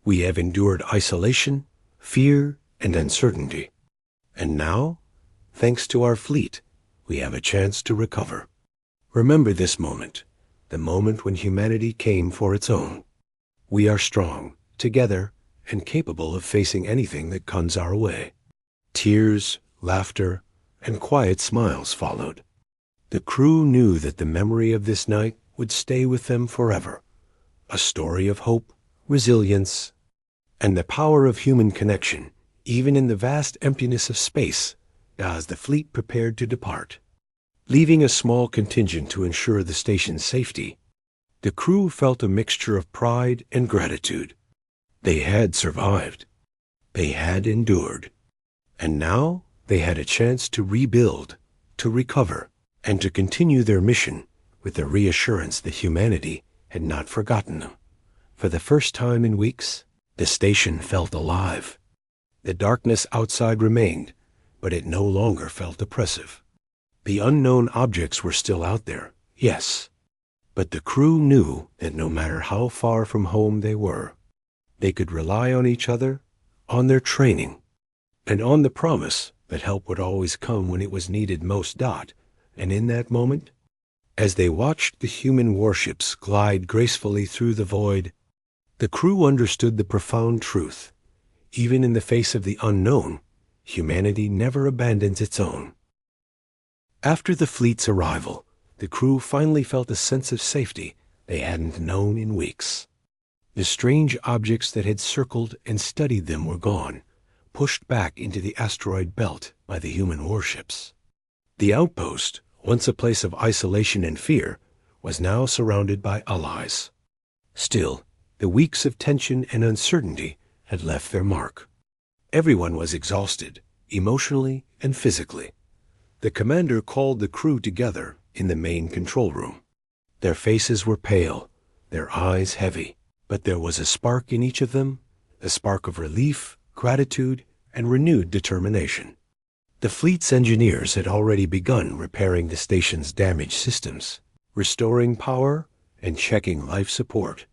We have endured isolation, fear, and uncertainty. And now, thanks to our fleet, we have a chance to recover. Remember this moment, the moment when humanity came for its own. We are strong, together, and capable of facing anything that comes our way." Tears, laughter, and quiet smiles followed. The crew knew that the memory of this night would stay with them forever, a story of hope, resilience, and the power of human connection, even in the vast emptiness of space, as the fleet prepared to depart. Leaving a small contingent to ensure the station's safety, the crew felt a mixture of pride and gratitude. They had survived. They had endured. And now they had a chance to rebuild, to recover, and to continue their mission with the reassurance that humanity had not forgotten them. For the first time in weeks, the station felt alive. The darkness outside remained, but it no longer felt oppressive. The unknown objects were still out there, yes, but the crew knew that no matter how far from home they were, they could rely on each other, on their training, and on the promise that help would always come when it was needed most. And in that moment, As they watched the human warships glide gracefully through the void, the crew understood the profound truth. Even in the face of the unknown, humanity never abandons its own. After the fleet's arrival, the crew finally felt a sense of safety they hadn't known in weeks. The strange objects that had circled and studied them were gone, pushed back into the asteroid belt by the human warships. The outpost, once a place of isolation and fear, was now surrounded by allies. Still, the weeks of tension and uncertainty had left their mark. Everyone was exhausted, emotionally and physically. The commander called the crew together in the main control room. Their faces were pale, their eyes heavy, but there was a spark in each of them, a spark of relief, gratitude, and renewed determination. The fleet's engineers had already begun repairing the station's damaged systems, restoring power, and checking life support.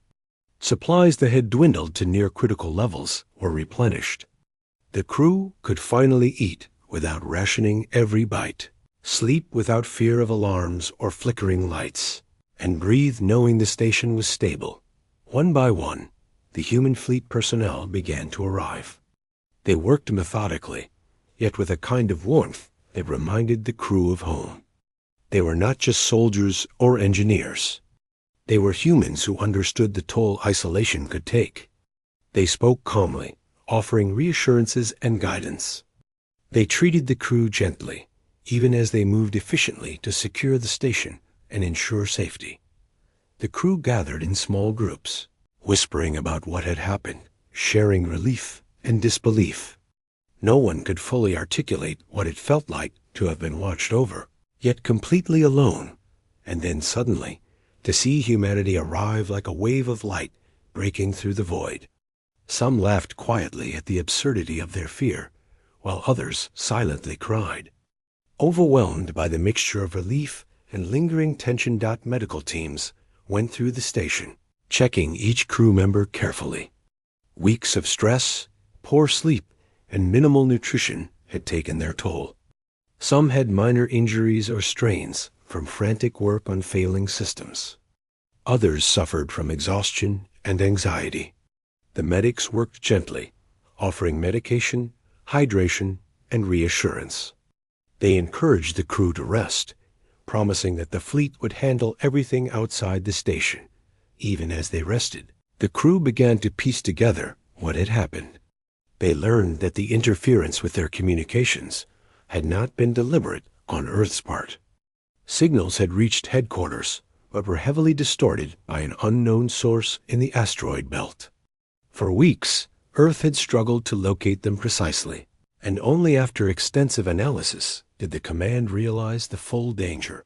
Supplies that had dwindled to near critical levels were replenished. The crew could finally eat without rationing every bite, sleep without fear of alarms or flickering lights, and breathe knowing the station was stable. One by one, the human fleet personnel began to arrive. They worked methodically, yet with a kind of warmth that reminded the crew of home. They were not just soldiers or engineers. They were humans who understood the toll isolation could take. They spoke calmly, offering reassurances and guidance. They treated the crew gently, even as they moved efficiently to secure the station and ensure safety. The crew gathered in small groups, whispering about what had happened, sharing relief and disbelief. No one could fully articulate what it felt like to have been watched over, yet completely alone, and then suddenly, to see humanity arrive like a wave of light breaking through the void. Some laughed quietly at the absurdity of their fear, while others silently cried. Overwhelmed by the mixture of relief and lingering tension, medical teams went through the station, checking each crew member carefully. Weeks of stress, poor sleep, and minimal nutrition had taken their toll. Some had minor injuries or strains from frantic work on failing systems. Others suffered from exhaustion and anxiety. The medics worked gently, offering medication, hydration, and reassurance. They encouraged the crew to rest, promising that the fleet would handle everything outside the station. Even as they rested, the crew began to piece together what had happened. They learned that the interference with their communications had not been deliberate on Earth's part. Signals had reached headquarters, but were heavily distorted by an unknown source in the asteroid belt. For weeks, Earth had struggled to locate them precisely, and only after extensive analysis did the command realize the full danger.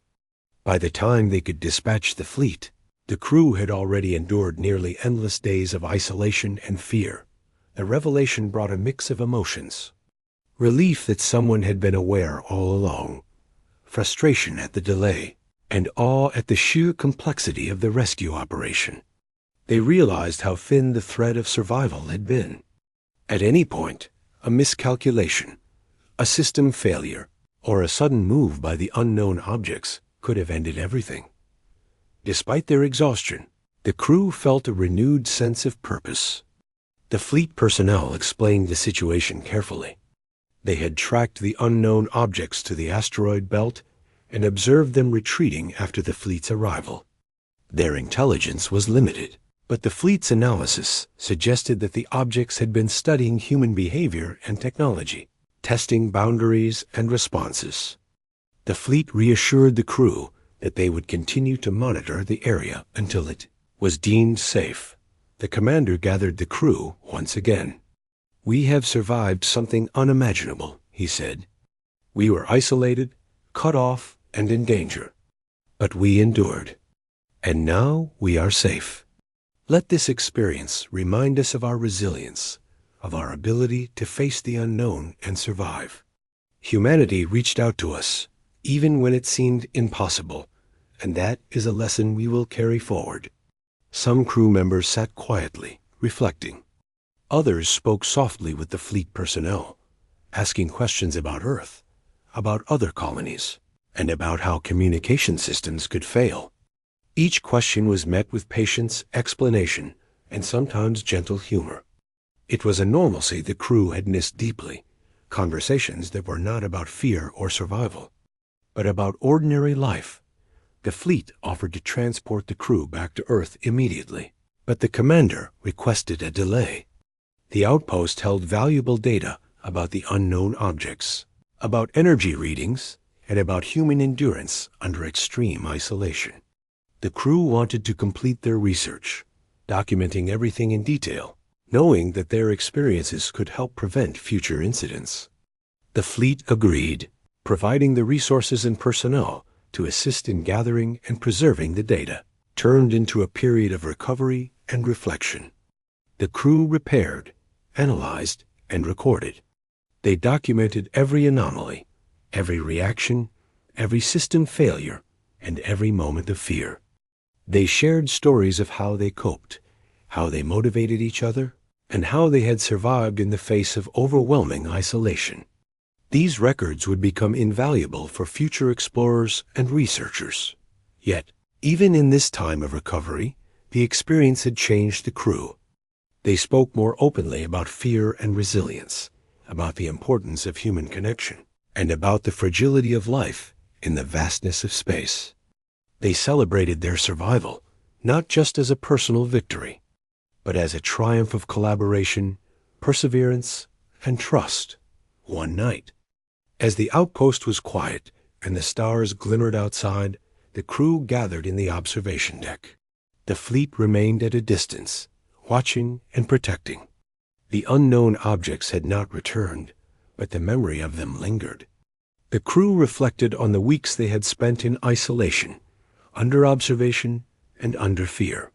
By the time they could dispatch the fleet, the crew had already endured nearly endless days of isolation and fear. The revelation brought a mix of emotions: relief that someone had been aware all along, frustration at the delay, and awe at the sheer complexity of the rescue operation. They realized how thin the thread of survival had been. At any point, a miscalculation, a system failure, or a sudden move by the unknown objects could have ended everything. Despite their exhaustion, the crew felt a renewed sense of purpose. The fleet personnel explained the situation carefully. They had tracked the unknown objects to the asteroid belt and observed them retreating after the fleet's arrival. Their intelligence was limited, but the fleet's analysis suggested that the objects had been studying human behavior and technology, testing boundaries and responses. The fleet reassured the crew that they would continue to monitor the area until it was deemed safe. The commander gathered the crew once again. "We have survived something unimaginable," he said. "We were isolated, cut off, and in danger. But we endured. And now we are safe. Let this experience remind us of our resilience, of our ability to face the unknown and survive. Humanity reached out to us, even when it seemed impossible, and that is a lesson we will carry forward." Some crew members sat quietly, reflecting. Others spoke softly with the fleet personnel, asking questions about Earth, about other colonies, and about how communication systems could fail. Each question was met with patience, explanation, and sometimes gentle humor. It was a normalcy the crew had missed deeply, conversations that were not about fear or survival, but about ordinary life. The fleet offered to transport the crew back to Earth immediately, but the commander requested a delay. The outpost held valuable data about the unknown objects, about energy readings, and about human endurance under extreme isolation. The crew wanted to complete their research, documenting everything in detail, knowing that their experiences could help prevent future incidents. The fleet agreed, providing the resources and personnel to assist in gathering and preserving the data, turned into a period of recovery and reflection. The crew repaired, analyzed, and recorded. They documented every anomaly, every reaction, every system failure, and every moment of fear. They shared stories of how they coped, how they motivated each other, and how they had survived in the face of overwhelming isolation. These records would become invaluable for future explorers and researchers. Yet, even in this time of recovery, the experience had changed the crew. They spoke more openly about fear and resilience, about the importance of human connection, and about the fragility of life in the vastness of space. They celebrated their survival, not just as a personal victory, but as a triumph of collaboration, perseverance, and trust. One night, as the outpost was quiet and the stars glimmered outside, the crew gathered in the observation deck. The fleet remained at a distance, watching and protecting. The unknown objects had not returned, but the memory of them lingered. The crew reflected on the weeks they had spent in isolation, under observation and under fear.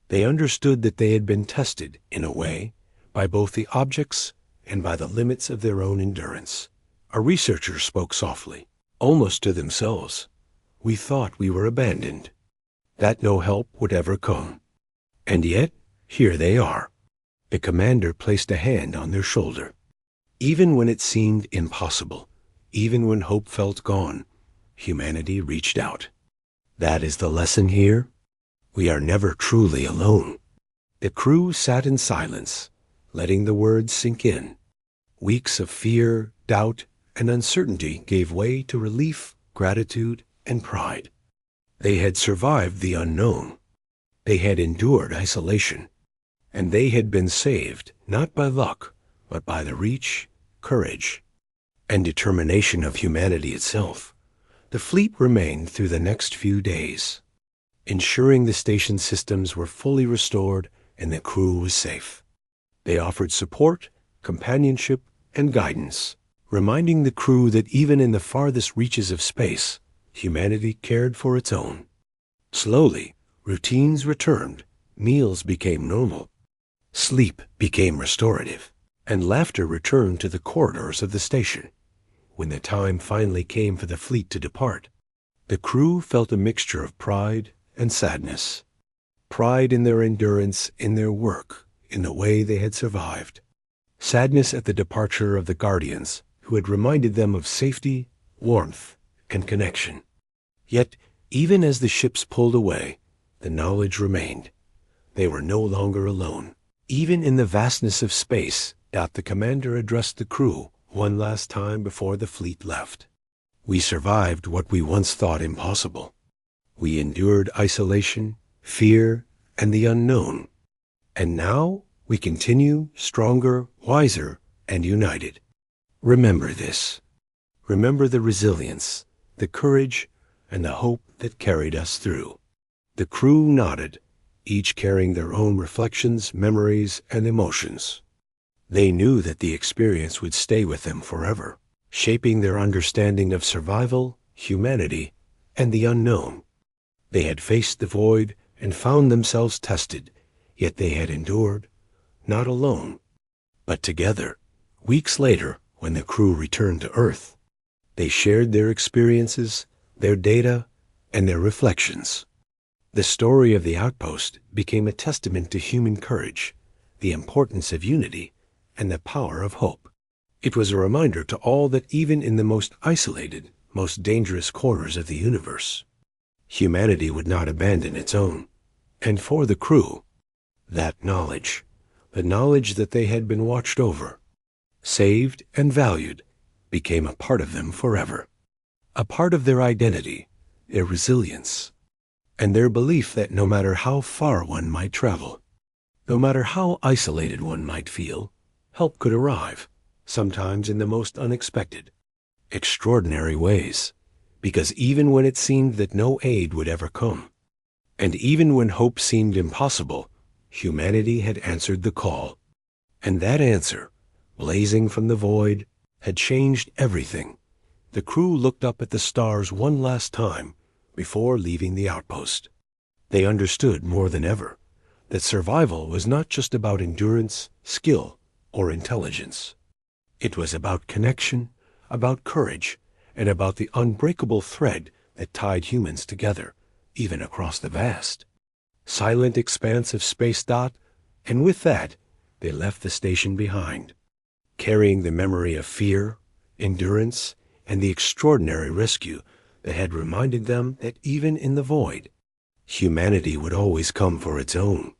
They understood that they had been tested, in a way, by both the objects and by the limits of their own endurance. A researcher spoke softly, almost to themselves. We thought we were abandoned, that no help would ever come. And yet, here they are. The commander placed a hand on their shoulder. Even when it seemed impossible, even when hope felt gone, humanity reached out. That is the lesson here. We are never truly alone. The crew sat in silence, letting the words sink in. Weeks of fear, doubt, and uncertainty gave way to relief, gratitude, and pride. They had survived the unknown. They had endured isolation. And they had been saved, not by luck, but by the reach, courage, and determination of humanity itself. The fleet remained through the next few days, ensuring the station systems were fully restored and the crew was safe. They offered support, companionship, and guidance, reminding the crew that even in the farthest reaches of space, humanity cared for its own. Slowly, routines returned, meals became normal, sleep became restorative, and laughter returned to the corridors of the station. When the time finally came for the fleet to depart, the crew felt a mixture of pride and sadness. Pride in their endurance, in their work, in the way they had survived. Sadness at the departure of the guardians who had reminded them of safety, warmth, and connection. Yet, even as the ships pulled away, the knowledge remained. They were no longer alone. Even in the vastness of space, the commander addressed the crew one last time before the fleet left. We survived what we once thought impossible. We endured isolation, fear, and the unknown. And now we continue stronger, wiser, and united. Remember this. Remember the resilience, the courage, and the hope that carried us through. The crew nodded, each carrying their own reflections, memories, and emotions. They knew that the experience would stay with them forever, shaping their understanding of survival, humanity, and the unknown. They had faced the void and found themselves tested, yet they had endured, not alone, but together. Weeks later, when the crew returned to Earth, they shared their experiences, their data, and their reflections. The story of the outpost became a testament to human courage, the importance of unity, and the power of hope. It was a reminder to all that even in the most isolated, most dangerous corners of the universe. Humanity would not abandon its own. And for the crew, that knowledge, the knowledge that they had been watched over, saved and valued, became a part of them forever. A part of their identity, their resilience, and their belief that no matter how far one might travel, no matter how isolated one might feel, help could arrive, sometimes in the most unexpected, extraordinary ways, because even when it seemed that no aid would ever come, and even when hope seemed impossible, humanity had answered the call. And that answer, blazing from the void, had changed everything. The crew looked up at the stars one last time before leaving the outpost. They understood more than ever that survival was not just about endurance, skill, or intelligence. It was about connection, about courage, and about the unbreakable thread that tied humans together, even across the vast, silent expanse of space. And with that, they left the station behind, carrying the memory of fear, endurance, and the extraordinary rescue that had reminded them that even in the void, humanity would always come for its own.